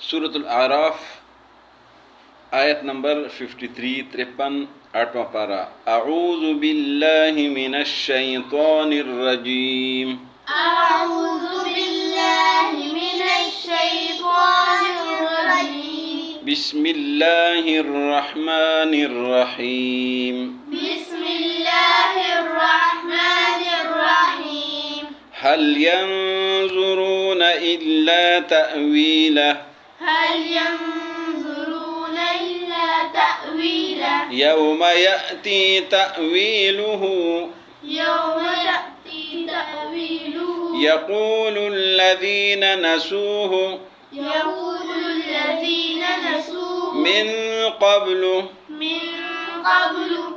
سورۃ الاعراف آیت نمبر 53 8واں پارہ. اعوذ باللہ من الشیطان الرجیم. اعوذ باللہ من الشیطان الرجیم. بسم اللہ الرحمن الرحیم. بسم اللہ الرحمن الرحیم. هل ينظرون إلا تأويله هل ينظرون إلا تأويله يوم يأتي تأويله يوم يأتي تأويله يقول الذين نسوه يقول الذين نسوه من قبل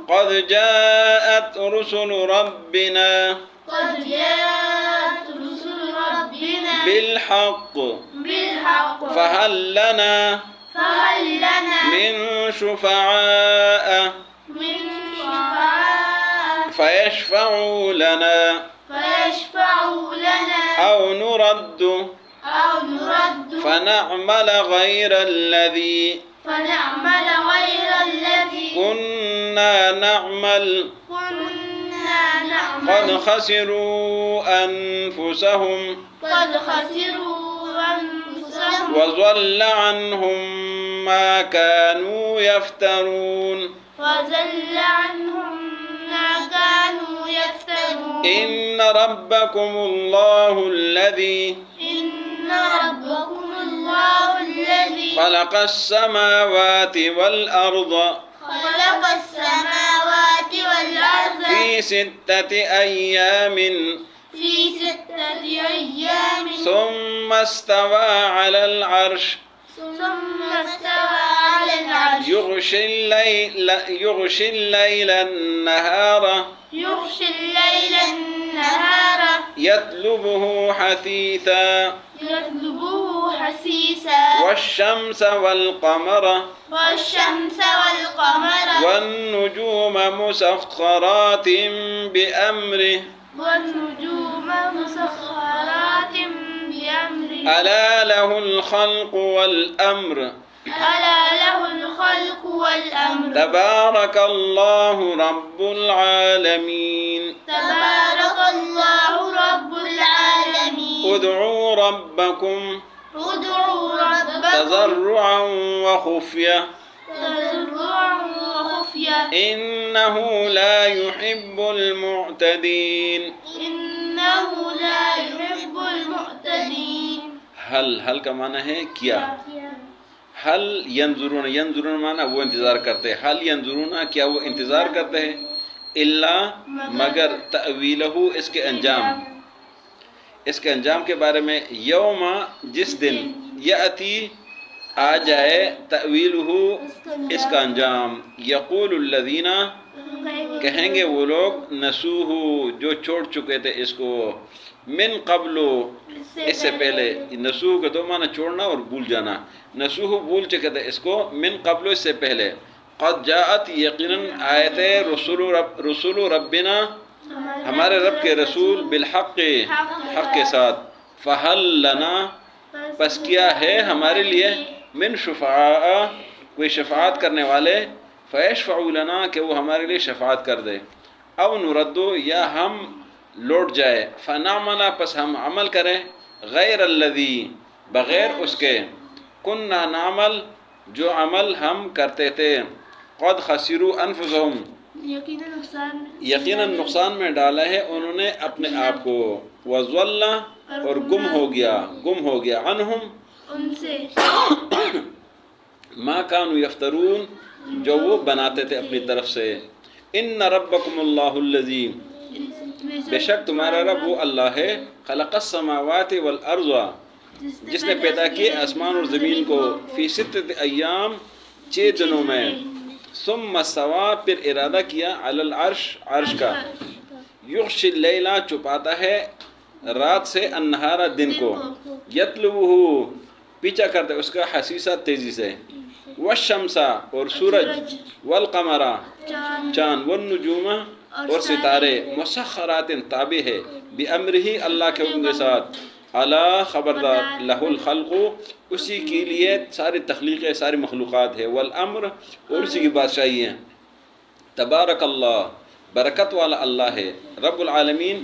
قد جاءت رسل ربنا قد جاءت رسل ربنا بالحق فهل لنا من شفعاء فيشفعوا لنا أو نرد فنعمل غير الذي كنا نعمل قد خسروا أنفسهم وضل عنهم ما كانوا يفترون. إن ربكم الله الذي خلق السماوات والأرض في 6 أيام ثم استوى على العرش يغشي الليل النهار يطلبه حثيثا والشمس والقمر والنجوم مسخرات بأمره ألا له الخلق والأمر تبارك الله رب العالمين. ادعوا ربكم تضرعا وخفية إنه لا يحب المعتدين. حل کا معنی ہے کیا. حل ینظرون معنی وہ انتظار کرتے ہیں. حل ینظرون کیا وہ انتظار کرتے ہیں. الا مگر تأویلہ اس کے انجام کے بارے میں. یوم جس دن یأتی آ جائے تأویلہ اس کا انجام. یقول الذین کہیں گے وہ لوگ نسوہ جو چھوڑ چکے تھے اس کو. من قبل اس سے پہلے. نسوہ کا دو معنی چھوڑنا اور بھول جانا. نسوہ بھول چکے تھے اس کو. من قبل اس سے پہلے. قد جاءت یقیناً آئے تھے رسول ربنا ہمارے رب کے رسول بالحق حق کے ساتھ. فہل لنا پس کیا ہے ہمارے لیے من شفعاء کوئی شفاعت کرنے والے. فیشفعوا لنا کہ وہ ہمارے لیے شفاعت کر دے. او نردو یا ہم لوٹ جائے. فنعمل پس ہم عمل کریں غیر الذی بغیر اس کے کننا نعمل جو عمل ہم کرتے تھے. قد خسروا انفسهم یقیناً نقصان میں ڈالا ہے انہوں نے اپنے آپ کو. وضل اور گم ہو گیا عنہم ان سے ما كانوا یفترون جو وہ بناتے تھے اپنی طرف سے. ان ربکم اللہ الذی بے شک تمہارا رب وہ اللہ ہے. خلق السماوات والارض جس نے پیدا کیے آسمان اور زمین کو. فی 6 ایام 6 دنوں میں. ثم استوى پھر ارادہ کیا علی العرش عرش کا. یغشی اللیل چھپاتا ہے رات سے النہار دن کو. یطلبہ پیچھا کرتا ہے اس کا حسیسہ تیزی سے. والشمس اور سورج. والقمر چاند. والنجوم اور ستارے. مسخرات تابع ہے. بامرہ اللہ کے حکم کے ساتھ. الا خبردار لہ الخلق اسی کے لیے ساری تخلیق ہے، ساری مخلوقات ہے، والامر اور اسی کی بادشاہی ہے۔ تبارک اللہ، برکت والا اللہ ہے، رب العالمین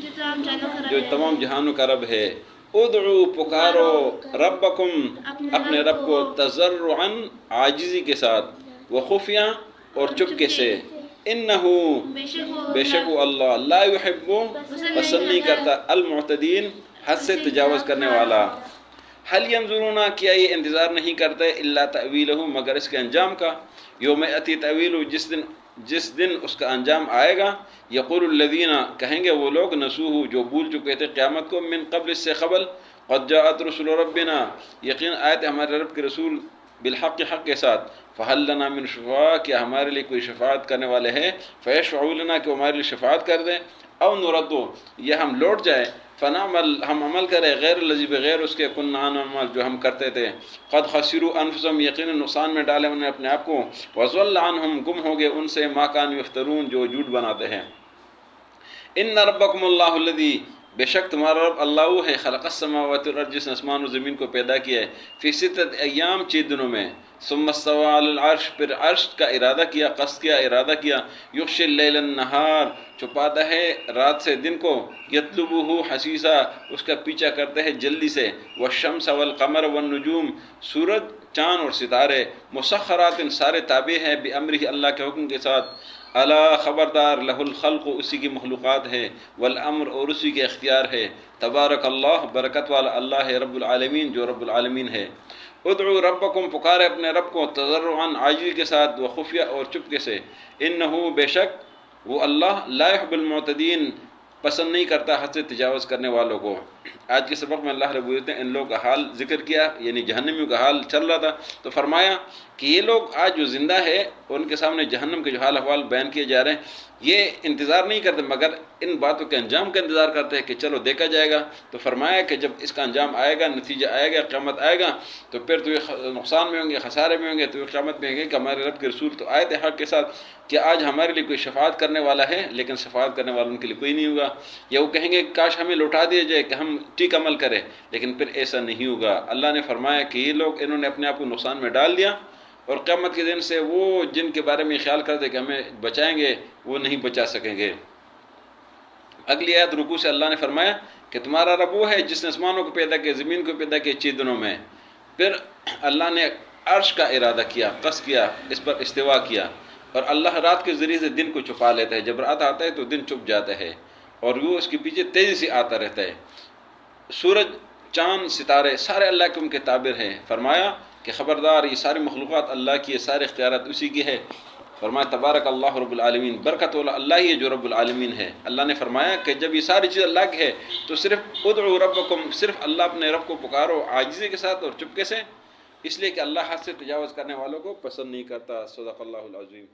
جو تمام جہانوں کا رب ہے۔ ادعو پکارو ربکم اپنے رب کو، تضرعا عاجزی کے ساتھ، وخفیہ اور چپکے سے، انہو بے شک وہ اللہ لا یحب پسند نہیں کرتا المعتدین حد سے تجاوز کرنے والا۔ حل ینظرون کیا یہ انتظار نہیں کرتے الا تأویلہ مگر اس کے انجام کا، یوم یأتی تأویلہ جس دن اس کا انجام آئے گا، یقول الذین کہیں گے وہ لوگ نسوہ جو بھول چکے تھے قیامت کو، من قبل اس سے قبل، قد جاءت رسل ربنا یقین آئے تھے ہمارے رب کے رسول، بالحق حق کے ساتھ، فہل لنا من شفاء کیا ہمارے لیے کوئی شفاعت کرنے والے ہیں، فیشفعوا لنا کہ وہ ہمارے لیے شفاعت کر دیں، او نردو یا ہم لوٹ جائیں، فنعمل ہم عمل کریں غیر الذی بغیر اس کے کننا نعمل جو ہم کرتے تھے، قد خسروا انفسهم یقینا نقصان میں ڈالے انہیں اپنے آپ کو، وضل عنہم گم ہو گئے ان سے ما کانوا یفترون جو جھوٹ بناتے ہیں۔ ان ربکم اللہ الذی بے شک تمہارا رب اللہ وہ ہے، خلق السماوات والارض جس نے آسمان و زمین کو پیدا کیا ہے، فی ستۃ ایام 6 دنوں میں، ثم استوى علی العرش پھر عرش کا ارادہ کیا، قصد کیا، ارادہ کیا، یغشی اللیل النہار چھپاتا ہے رات سے دن کو، یطلبہ حثیثا اس کا پیچھا کرتے ہیں جلدی سے، والشمس والقمر والنجوم سورج چاند اور ستارے، مسخرات سارے تابع ہیں، بامرہ اللہ کے حکم کے ساتھ، الا خبردار، لہ الخلق اسی کی مخلوقات ہے، والامر اور اسی کے اختیار ہے، تبارک اللہ برکت والا اللہ ہے، رب العالمین جو رب العالمین ہے۔ ادعو ربکم پکارے اپنے رب کو، تضرعا عاجزی کے ساتھ، وخفیہ اور چپکے سے، انہو بے شک وہ اللہ لا يحب المعتدین پسند نہیں کرتا حد سے تجاوز کرنے والوں کو۔ آج کے سبق میں اللہ رب العزت نے ان لوگوں کا حال ذکر کیا، یعنی جہنمیوں کا حال چل رہا تھا، تو فرمایا کہ یہ لوگ آج جو زندہ ہے ان کے سامنے جہنم کے جو حال احوال بیان کیے جا رہے ہیں، یہ انتظار نہیں کرتے مگر ان باتوں کے انجام کا انتظار کرتے ہیں کہ چلو دیکھا جائے گا۔ تو فرمایا کہ جب اس کا انجام آئے گا، نتیجہ آئے گا، قیامت آئے گا، تو پھر تو یہ نقصان میں ہوں گے، خسارے میں ہوں گے، تو یہ قیامت میں ہوں گے کہ ہمارے رب کے رسول تو آئے تھے حق کے ساتھ کہ آج ہمارے لیے کوئی شفاعت کرنے والا ہے، لیکن شفاعت کرنے والا ان کے لیے کوئی نہیں ہوگا، یا وہ کہیں گے کاش ہمیں لوٹا دیا جائے کہ ہم ٹھیک عمل کریں، لیکن پھر ایسا نہیں ہوگا۔ اللہ نے فرمایا کہ یہ لوگ انہوں نے اپنے آپ کو نقصان میں ڈال دیا، اور قیامت کے دن سے وہ جن کے بارے میں خیال کرتے کہ ہمیں بچائیں گے وہ نہیں بچا سکیں گے۔ اگلی آیت رکوع سے اللہ نے فرمایا کہ تمہارا رب وہ ہے جس نے آسمانوں کو پیدا کیا، زمین کو پیدا کیا 6 دنوں میں، پھر اللہ نے عرش کا ارادہ کیا، قصد کیا، اس پر استوا کیا، اور اللہ رات کے ذریعے سے دن کو چھپا لیتا ہے، جب رات آتا ہے تو دن چھپ جاتا ہے، اور وہ اس کے پیچھے تیزی سے آتا رہتا ہے۔ سورج چاند ستارے سارے اللہ کے ان کے تابع ہیں۔ فرمایا کہ خبردار یہ ساری مخلوقات اللہ کی ہے، سارے اختیارات اسی کی ہے۔ فرمایا تبارک اللہ رب العالمین برکت والا اللہ ہی ہے جو رب العالمین ہے۔ اللہ نے فرمایا کہ جب یہ ساری چیز اللہ کی ہے تو صرف ادعو ربکم، صرف اللہ اپنے رب کو پکارو عاجزی کے ساتھ اور چپکے سے، اس لیے کہ اللہ حد سے تجاوز کرنے والوں کو پسند نہیں کرتا۔ صدق اللہ العظیم۔